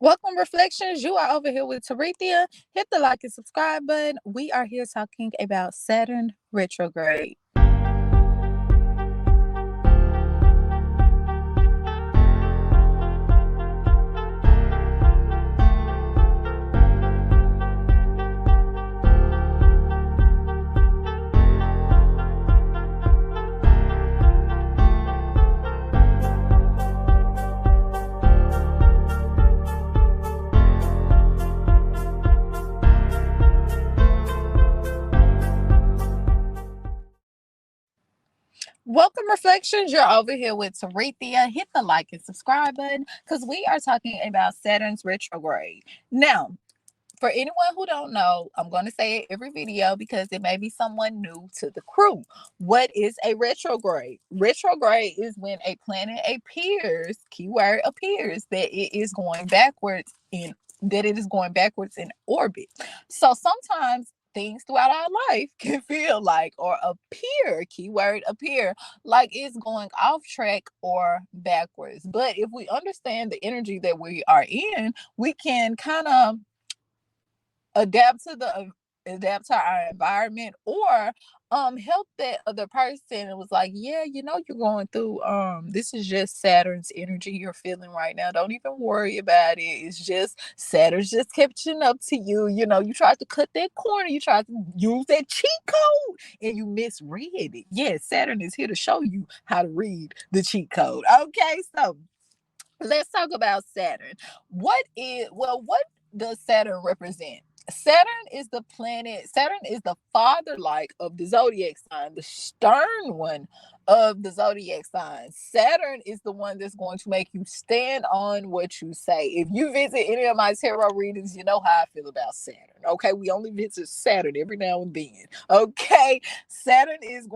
Welcome, Reflections. You are over here with Tarithia. Hit the like and subscribe button. We are here talking about Saturn retrograde. Welcome, Reflections. You're over here with Tarithia. Hit the like and subscribe button because we are talking about Saturn's retrograde. Now, for anyone who don't know, I'm going to say it every video because it may be someone new to the crew. What is a retrograde? Retrograde is when a planet appears, keyword appears, that it is going backwards in orbit. So sometimes things throughout our life can feel like or appear, keyword appear, like it's going off track or backwards. But if we understand the energy that we are in, we can kind of adapt to our environment, or help that other person. It was like, yeah, you're going through this is just Saturn's energy you're feeling right now. Don't even worry about it. It's just Saturn's just catching up to you. You tried to cut that corner, you tried to use that cheat code and you misread it. Yes, Saturn is here to show you how to read the cheat code. Okay, so let's talk about Saturn. What does Saturn represent? Saturn is the father like of the zodiac sign, the stern one of the zodiac sign. Saturn is the one that's going to make you stand on what you say. If you visit any of my tarot readings, you know how I feel about Saturn. Okay, we only visit Saturn every now and then. Okay, Saturn is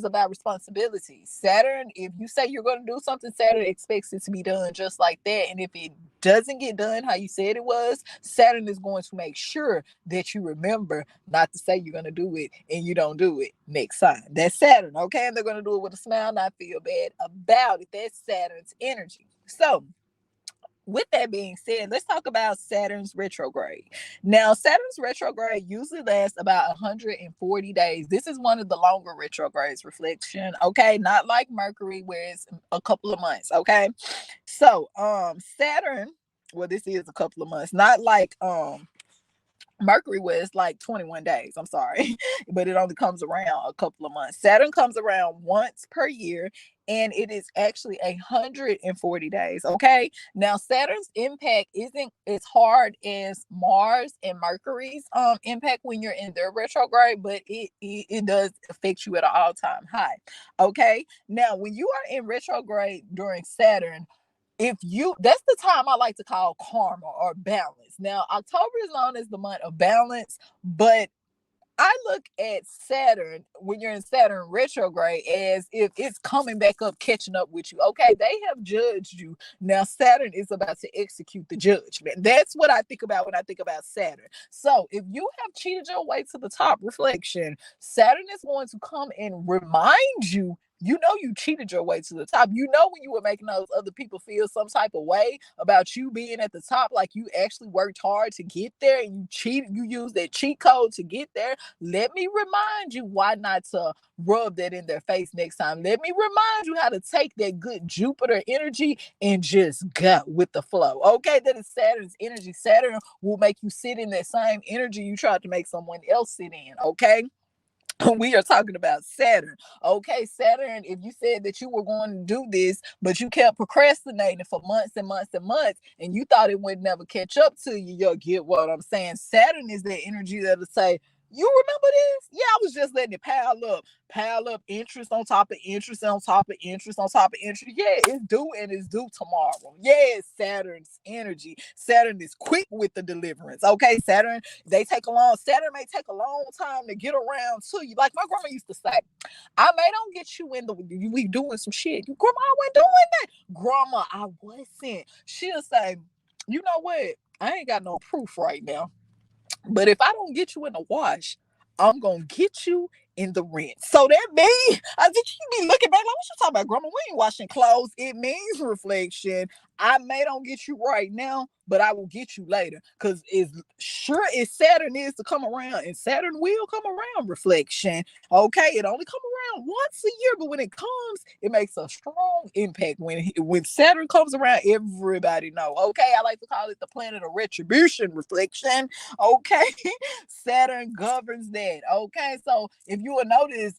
about responsibility. Saturn, if you say you're going to do something, Saturn expects it to be done just like that. And if it doesn't get done how you said it was, Saturn is going to make sure that you remember not to say you're going to do it and you don't do it next time. That's Saturn, okay? And they're going to do it with a smile, not feel bad about it. That's Saturn's energy. So, with that being said, let's talk about Saturn's retrograde. Now, Saturn's retrograde usually lasts about 140 days. This is one of the longer retrogrades, reflection, okay? Not like Mercury, where it's a couple of months, okay? So, Saturn, well, this is a couple of months, not like Mercury was like 21 days. I'm sorry, but it only comes around a couple of months. Saturn comes around once per year, and it is actually 140 days. Okay. Now, Saturn's impact isn't as hard as Mars and Mercury's impact when you're in their retrograde, but it does affect you at an all-time high. Okay. Now, when you are in retrograde during Saturn, that's the time I like to call karma or balance. Now, October is known as the month of balance, but I look at Saturn when you're in Saturn retrograde as if it's coming back up, catching up with you. Okay, they have judged you. Now Saturn is about to execute the judgment. That's what I think about when I think about Saturn. So if you have cheated your way to the top, reflection, Saturn is going to come and remind you. You cheated your way to the top. When you were making those other people feel some type of way about you being at the top, like you actually worked hard to get there and you cheated, you used that cheat code to get there. Let me remind you why not to rub that in their face next time. Let me remind you how to take that good Jupiter energy and just go with the flow. Okay, that is Saturn's energy. Saturn will make you sit in that same energy you tried to make someone else sit in. Okay. We are talking about Saturn. Okay, Saturn, if you said that you were going to do this, but you kept procrastinating for months and months and months, and you thought it would never catch up to you, you'll get what I'm saying. Saturn is that energy that'll say, you remember this? Yeah, I was just letting it pile up interest on top of interest on top of interest on top of interest. Yeah, it's due and it's due tomorrow. Yeah, Saturn's energy. Saturn is quick with the deliverance. Okay, Saturn may take a long time to get around to you. Like my grandma used to say, I may don't get you we doing some shit. Grandma, I wasn't doing that. Grandma, I wasn't. She'll say, you know what? I ain't got no proof right now. But if I don't get you in the wash, I'm going to get you in the rinse. So that means, I think you be looking back like, what you talking about, Grandma? We ain't washing clothes. It means reflection. I may don't get you right now, but I will get you later. Because as sure as Saturn is to come around, and Saturn will come around, reflection. Okay, it only come around once a year, but when it comes, it makes a strong impact. When Saturn comes around, everybody know. Okay, I like to call it the planet of retribution, reflection. Okay, Saturn governs that. Okay, so if you will notice,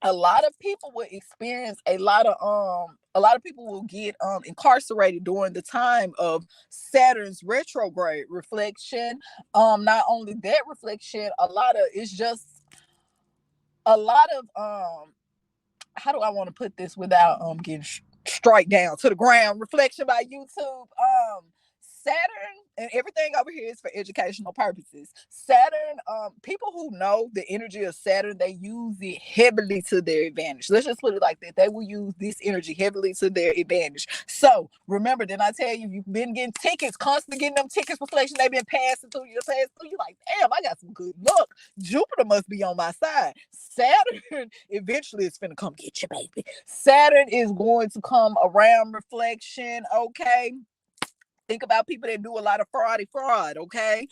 a lot of people will experience a lot of people will get incarcerated during the time of Saturn's retrograde reflection. Not only that reflection, a lot of it's just a lot of how do I want to put this without getting strike down to the ground, reflection by YouTube. Saturn and everything over here is for educational purposes. Saturn, people who know the energy of Saturn, they use it heavily to their advantage. Let's just put it like that. They will use this energy heavily to their advantage. So remember, didn't I tell you, you've been getting tickets, constantly getting them tickets, reflection, they've been passing through you, passing through you, like, damn, I got some good luck. Jupiter must be on my side. Saturn eventually is finna come get you, baby. Saturn is going to come around, reflection. Okay, think about people that do a lot of fraud. Okay,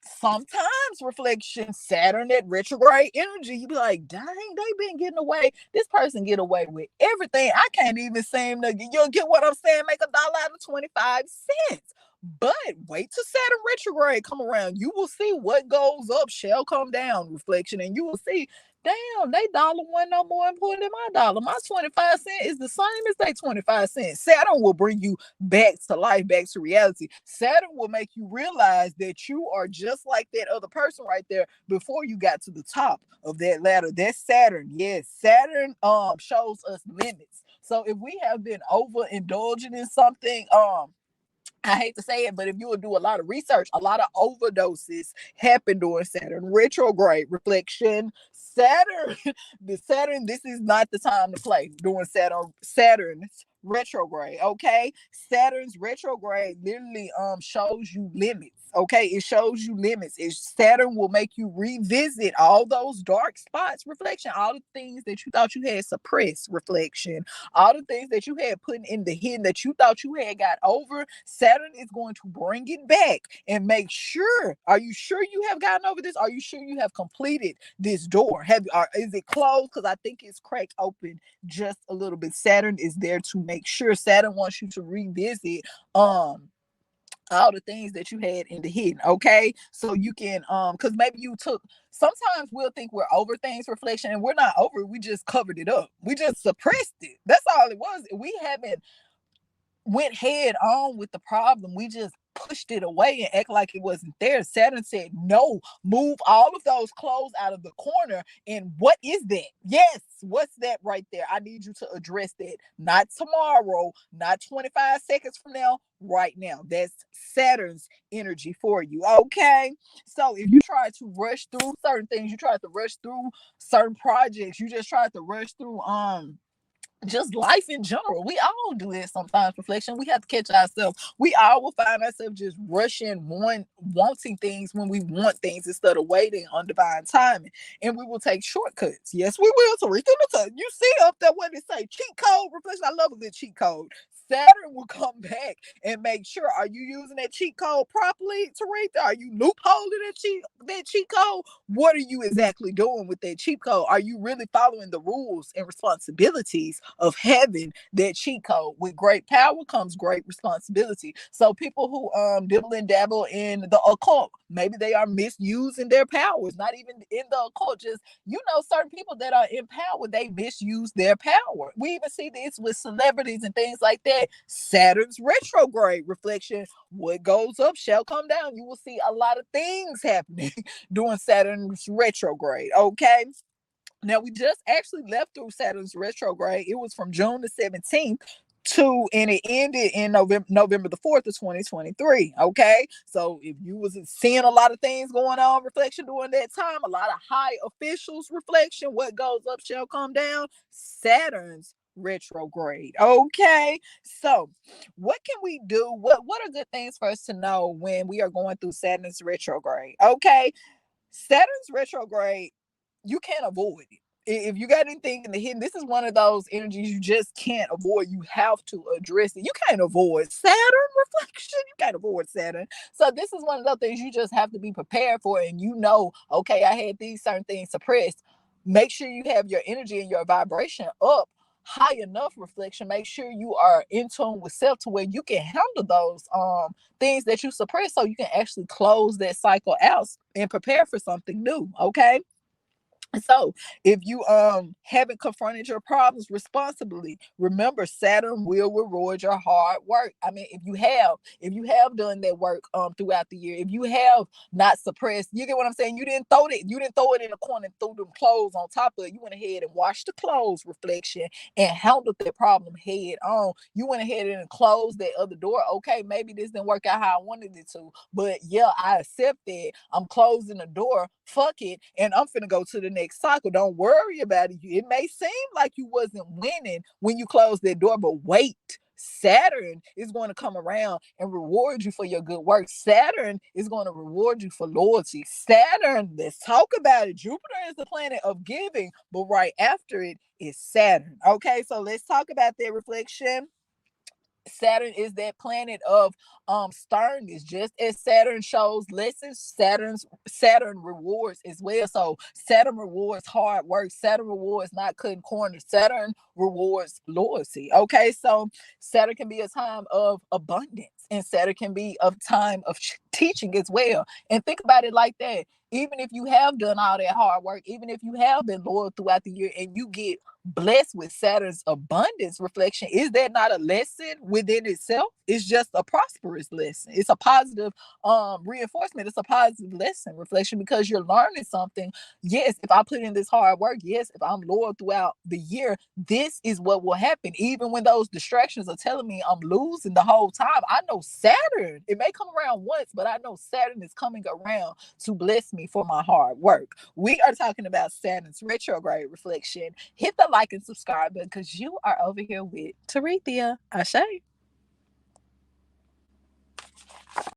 sometimes reflection, Saturn, that retrograde energy, you be like, dang, they been getting away. This person get away with everything. I can't even seem to get, you'll get what I'm saying, make $1 out of 25 cents. But wait till Saturn retrograde come around. You will see what goes up shall come down, reflection, and you will see, damn, they dollar one no more important than my dollar. My 25 cents is the same as they 25 cents. Saturn will bring you back to life, back to reality. Saturn will make you realize that you are just like that other person right there before you got to the top of that ladder. That's Saturn. Yes, Saturn shows us limits. So if we have been overindulging in something, I hate to say it, but if you would do a lot of research, a lot of overdoses happen during Saturn retrograde reflection. Saturn, the Saturn, this is not the time to play during Saturn's retrograde. Okay, Saturn's retrograde literally shows you limits. Okay, it shows you limits. Saturn will make you revisit all those dark spots, reflection, all the things that you thought you had suppressed, reflection, all the things that you had put in the hidden that you thought you had got over. Saturn is going to bring it back and make sure. Are you sure you have gotten over this? Are you sure you have completed this door? Is it closed? Because I think it's cracked open just a little bit. Saturn is there to make sure. Saturn wants you to revisit all the things that you had in the hidden. Okay, so you can because maybe you took, sometimes we'll think we're over things, reflection, and we're not over it. We just covered it up, we just suppressed it. That's all it was. We haven't went head on with the problem. We just pushed it away and act like it wasn't there. Saturn said, no, move all of those clothes out of the corner. And what is that? Yes, what's that right there? I need you to address that. Not tomorrow, not 25 seconds from now, right now. That's Saturn's energy for you. Okay. So if you try to rush through certain things, you try to rush through certain projects, you just try to rush through just life in general. We all do it sometimes, reflection. We have to catch ourselves. We all will find ourselves just rushing, wanting things when we want things instead of waiting on divine timing. And we will take shortcuts. Yes, we will. So you see up there what they say, cheat code, reflection. I love a good cheat code. Saturn will come back and make sure, are you using that cheat code properly, Teresa? Are you loopholing that cheat code? What are you exactly doing with that cheat code? Are you really following the rules and responsibilities of having that cheat code? With great power comes great responsibility. So people who dibble and dabble in the occult, maybe they are misusing their powers, not even in the occult, just, certain people that are in power, they misuse their power. We even see this with celebrities and things like that. Saturn's retrograde reflection, what goes up shall come down. You will see a lot of things happening during Saturn's retrograde. Okay. Now, we just actually left through Saturn's retrograde. It was from June the 17th and it ended in November the 4th of 2023. Okay. So if you was seeing a lot of things going on, reflection, during that time, a lot of high officials, reflection, what goes up shall come down. Saturn's retrograde. Okay. So what can we do? What are good things for us to know when we are going through Saturn's retrograde? Okay. Saturn's retrograde, you can't avoid it. if you got anything in the hidden, this is one of those energies you just can't avoid. You have to address it. You can't avoid Saturn reflection. You can't avoid Saturn. So this is one of those things you just have to be prepared for. And okay, I had these certain things suppressed. Make sure you have your energy and your vibration up high enough, reflection. Make sure you are in tune with self to where you can handle those things that you suppress, so you can actually close that cycle out and prepare for something new. Okay. So if you haven't confronted your problems responsibly, remember Saturn will reward your hard work. I mean, if you have done that work throughout the year, if you have not suppressed, you get what I'm saying? You didn't throw it in a corner and threw them clothes on top of it. You went ahead and washed the clothes, reflection, and handled that problem head on. You went ahead and closed that other door. Okay, maybe this didn't work out how I wanted it to, but yeah, I accept that. I'm closing the door. Fuck it, and I'm finna go to the next cycle. Don't worry about it. It may seem like you wasn't winning when you closed that door, but wait. Saturn is going to come around and reward you for your good work. Saturn is going to reward you for loyalty. Saturn, let's talk about it. Jupiter is the planet of giving, but right after it is Saturn. Okay, so let's talk about that, reflection. Saturn is that planet of sternness. Just as Saturn shows lessons, Saturn rewards as well. So Saturn rewards hard work. Saturn rewards not cutting corners. Saturn rewards loyalty. Okay, so Saturn can be a time of abundance, and Saturn can be a time of teaching as well. And think about it like that. Even if you have done all that hard work, even if you have been loyal throughout the year, and you get blessed with Saturn's abundance, reflection, is that not a lesson within itself? It's just a prosperous lesson. It's a positive reinforcement. It's a positive lesson, reflection, because you're learning something. Yes, if I put in this hard work, yes, if I'm loyal throughout the year, this is what will happen. Even when those distractions are telling me I'm losing the whole time, I know Saturn, it may come around once, but I know Saturn is coming around to bless me for my hard work. We are talking about Saturn's retrograde, reflection. Hit the like and subscribe button, because you are over here with Tarethia. Ashe.